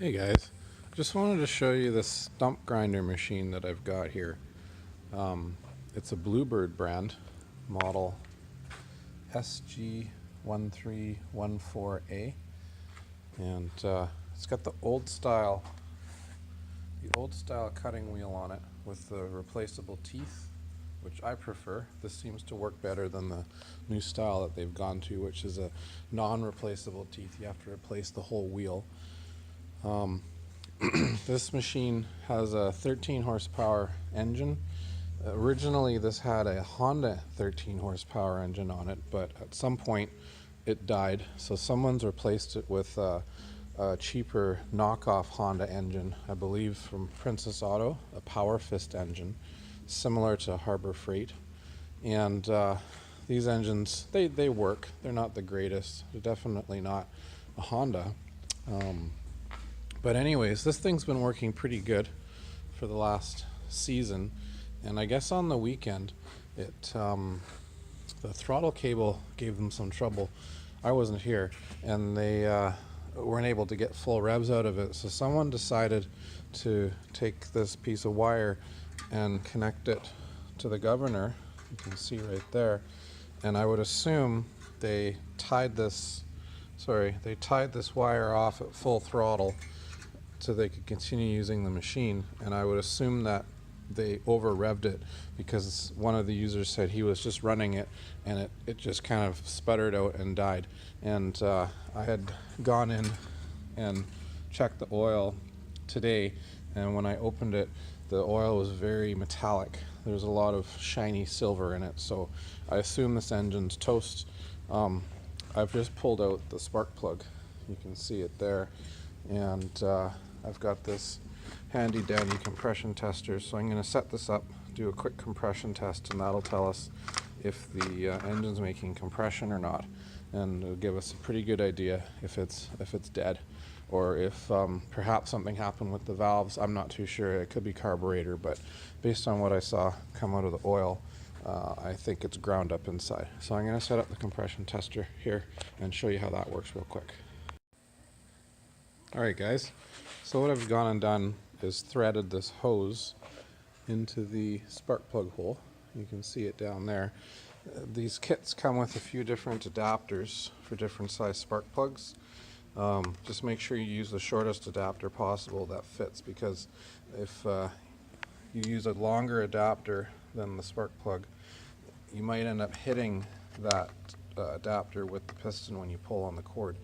Hey guys, just wanted to show you this stump grinder machine that I've got here. It's a Bluebird brand, model SG1314A, and it's got the old style cutting wheel on it with the replaceable teeth, which I prefer. This seems to work better than the new style that they've gone to, which is a non-replaceable teeth. You have to replace the whole wheel. This machine has a 13 horsepower engine. Originally this had a Honda 13 horsepower engine on it, but at some point it died, so someone's replaced it with a cheaper knockoff Honda engine, I believe from Princess Auto, a Power Fist engine similar to Harbor Freight. And these engines, they work. They're not the greatest. They're definitely not a Honda. But anyways, this thing's been working pretty good for the last season, and I guess on the weekend the throttle cable gave them some trouble. I wasn't here, and they weren't able to get full revs out of it, so someone decided to take this piece of wire and connect it to the governor. You can see right there, and I would assume they tied this wire off at full throttle so they could continue using the machine, and I would assume that they over revved it because one of the users said he was just running it and it just kind of sputtered out and died. And I had gone in and checked the oil today, and when I opened it, the oil was very metallic. There's a lot of shiny silver in it, so I assume this engine's toast. I've just pulled out the spark plug. You can see it there, and I've got this handy dandy compression tester, so I'm going to set this up, do a quick compression test, and that'll tell us if the engine's making compression or not, and it'll give us a pretty good idea if it's dead, or if perhaps something happened with the valves. I'm not too sure. It could be carburetor, but based on what I saw come out of the oil, I think it's ground up inside. So I'm going to set up the compression tester here and show you how that works real quick. Alright guys, so what I've gone and done is threaded this hose into the spark plug hole. You can see it down there. These kits come with a few different adapters for different size spark plugs. Just make sure you use the shortest adapter possible that fits, because if you use a longer adapter than the spark plug, you might end up hitting that adapter with the piston when you pull on the cord,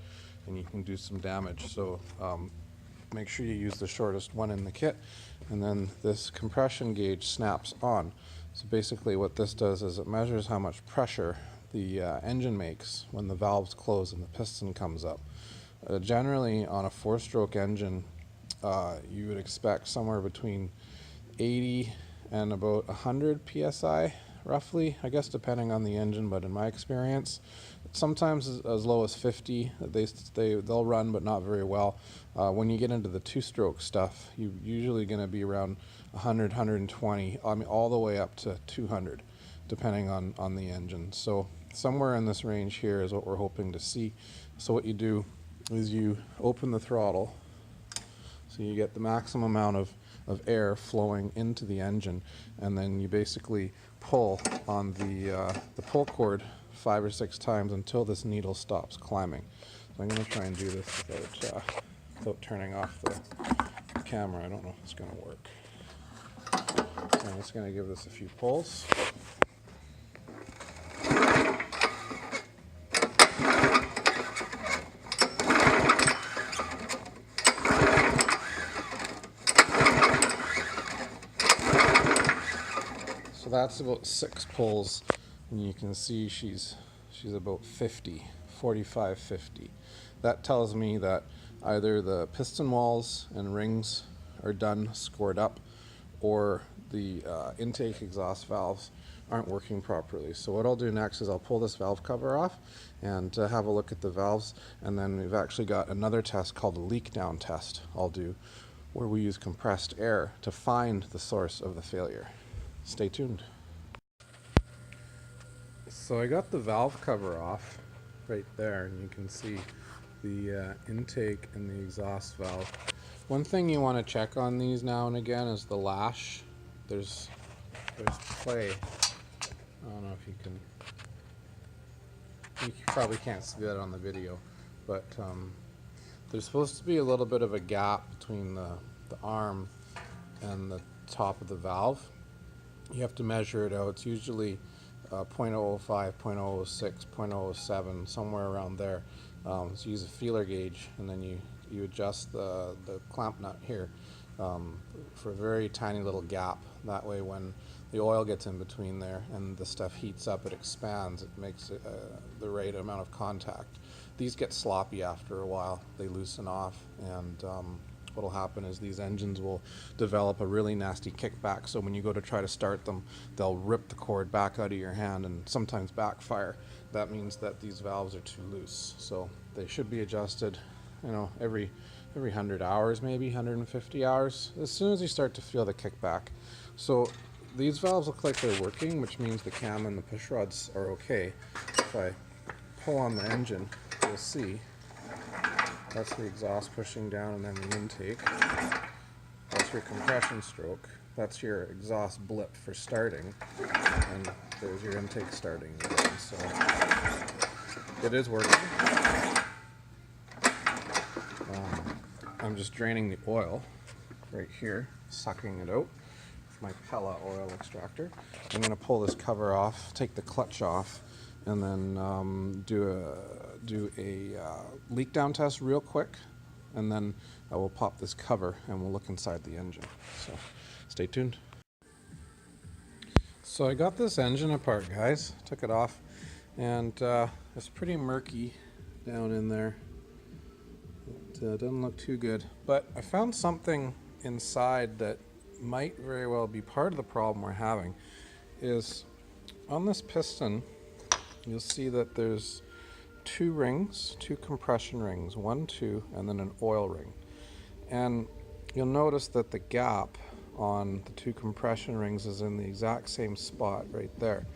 and you can do some damage. So make sure you use the shortest one in the kit, and then this compression gauge snaps on. So basically what this does is it measures how much pressure the engine makes when the valves close and the piston comes up. Generally on a 4-stroke engine, you would expect somewhere between 80 and about 100 psi roughly, I guess depending on the engine, but in my experience sometimes as low as 50. They'll run, but not very well. When you get into the 2-stroke stuff, you're usually going to be around 100, 120, I mean all the way up to 200 depending on the engine. So somewhere in this range here is what we're hoping to see. So what you do is you open the throttle so you get the maximum amount of air flowing into the engine, and then you basically pull on the pull cord 5 or 6 times until this needle stops climbing. So I'm going to try and do this without turning off the camera. I don't know if it's going to work. I'm just going to give this a few pulls. So that's about 6 pulls, and you can see she's about 50, 45, 50. That tells me that either the piston walls and rings are done, scored up, or the intake exhaust valves aren't working properly. So what I'll do next is I'll pull this valve cover off and have a look at the valves, and then we've actually got another test called a leak down test I'll do, where we use compressed air to find the source of the failure. Stay tuned. So I got the valve cover off right there, and you can see the intake and the exhaust valve. One thing you want to check on these now and again is the lash. There's play. I don't know if you probably can't see that on the video, but there's supposed to be a little bit of a gap between the arm and the top of the valve. You have to measure it out. It's usually 0.005, 0.006, 0.007, somewhere around there. So use a feeler gauge, and then you adjust the clamp nut here for a very tiny little gap. That way when the oil gets in between there and the stuff heats up, it expands. It makes it, the right amount of contact. These get sloppy after a while. They loosen off, and what will happen is these engines will develop a really nasty kickback. So when you go to try to start them, they'll rip the cord back out of your hand and sometimes backfire. That means that these valves are too loose. So they should be adjusted, you know, every 100 hours, maybe 150 hours, as soon as you start to feel the kickback. So these valves look like they're working, which means the cam and the push rods are okay. If I pull on the engine, you'll see that's the exhaust pushing down, and then the intake. That's your compression stroke. That's your exhaust blip for starting, and there's your intake starting again. So it is working. I'm just draining the oil right here, sucking it out with my Pella oil extractor. I'm going to pull this cover off, take the clutch off, and then do a leak down test real quick, and then I will pop this cover and we'll look inside the engine. So stay tuned. So I got this engine apart, guys. Took it off, and it's pretty murky down in there. It doesn't look too good, but I found something inside that might very well be part of the problem we're having. Is on this piston, you'll see that there's two rings, two compression rings, 1, 2, and then an oil ring. And you'll notice that the gap on the two compression rings is in the exact same spot right there,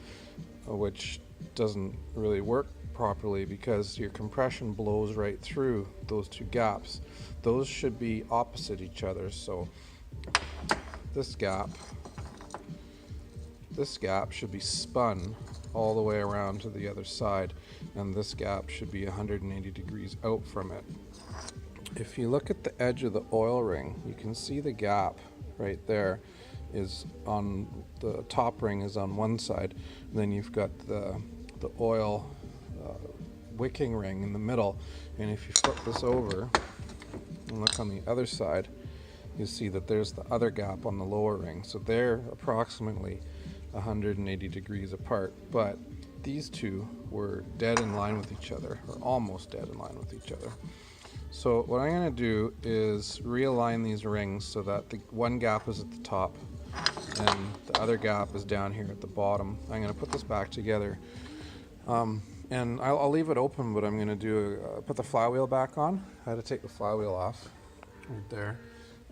which doesn't really work properly because your compression blows right through those two gaps. Those should be opposite each other. So this gap should be spun all the way around to the other side, and this gap should be 180 degrees out from it. If you look at the edge of the oil ring, you can see the gap right there is on the top ring is on one side, and then you've got the oil wicking ring in the middle. And if you flip this over and look on the other side, you see that there's the other gap on the lower ring. So they're approximately 180 degrees apart, but these two were dead in line with each other, or almost dead in line with each other. So what I'm going to do is realign these rings so that the one gap is at the top and the other gap is down here at the bottom. I'm going to put this back together, and I'll leave it open, but I'm going to put the flywheel back on. I had to take the flywheel off right there,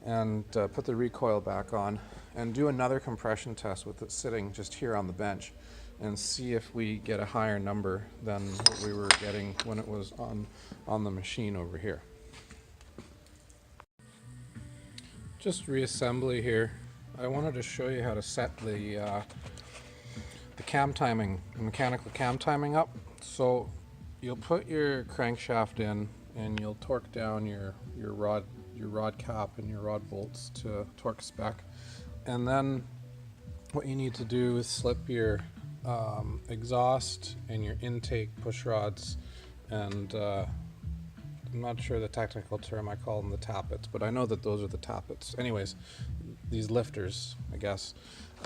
and put the recoil back on, and do another compression test with it sitting just here on the bench, and see if we get a higher number than what we were getting when it was on the machine over here. Just reassembly here. I wanted to show you how to set the cam timing, the mechanical cam timing up. So you'll put your crankshaft in, and you'll torque down your rod cap and your rod bolts to torque spec, and then what you need to do is slip your exhaust and your intake push rods, and I'm not sure the technical term, I call them the tappets, but I know that those are the tappets. Anyways, these lifters, I guess,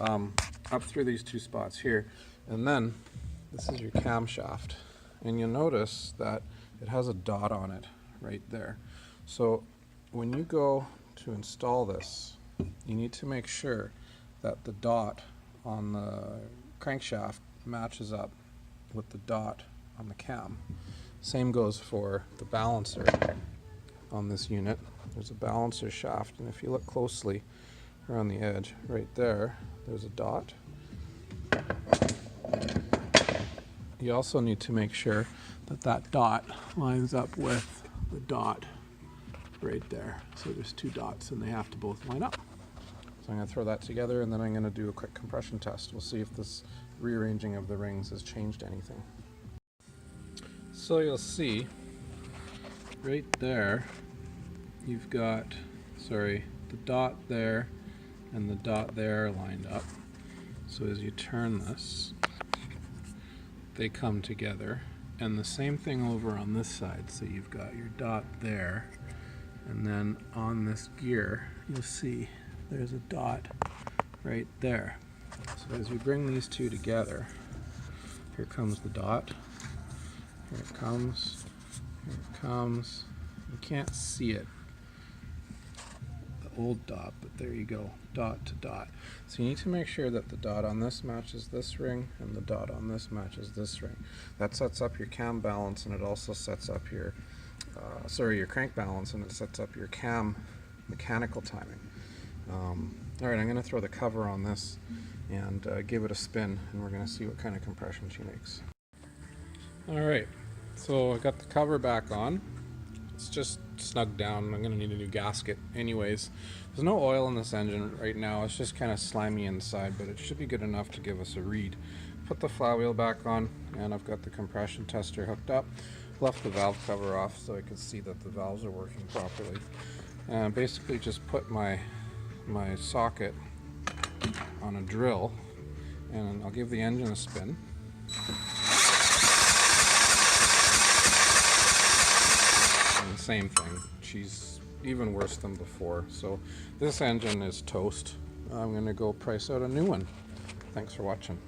up through these two spots here, and then this is your camshaft, and you'll notice that it has a dot on it right there. So when you go to install this, you need to make sure that the dot on the crankshaft matches up with the dot on the cam. Same goes for the balancer on this unit. There's a balancer shaft, and if you look closely around the edge right there, there's a dot. You also need to make sure that that dot lines up with the dot right there. So there's two dots and they have to both line up. So I'm going to throw that together and then I'm going to do a quick compression test. We'll see if this rearranging of the rings has changed anything. So you'll see right there you've got, the dot there and the dot there lined up. So as you turn this, they come together. And the same thing over on this side. So you've got your dot there, and then on this gear you'll see there's a dot right there. So as we bring these two together, here comes the dot, here it comes, here it comes. You can't see it, the old dot, but there you go, dot to dot. So you need to make sure that the dot on this matches this ring and the dot on this matches this ring. That sets up your cam balance, and it also sets up your your crank balance, and it sets up your cam mechanical timing. Alright, I'm going to throw the cover on this and give it a spin, and we're going to see what kind of compression she makes. Alright, so I got the cover back on. It's just snug down. I'm going to need a new gasket anyways. There's no oil in this engine right now. It's just kind of slimy inside, but it should be good enough to give us a read. Put the flywheel back on, and I've got the compression tester hooked up. Left the valve cover off so I can see that the valves are working properly. And basically just put my socket on a drill, and I'll give the engine a spin. And same thing, she's even worse than before. So this engine is toast. I'm going to go price out a new one. Thanks for watching.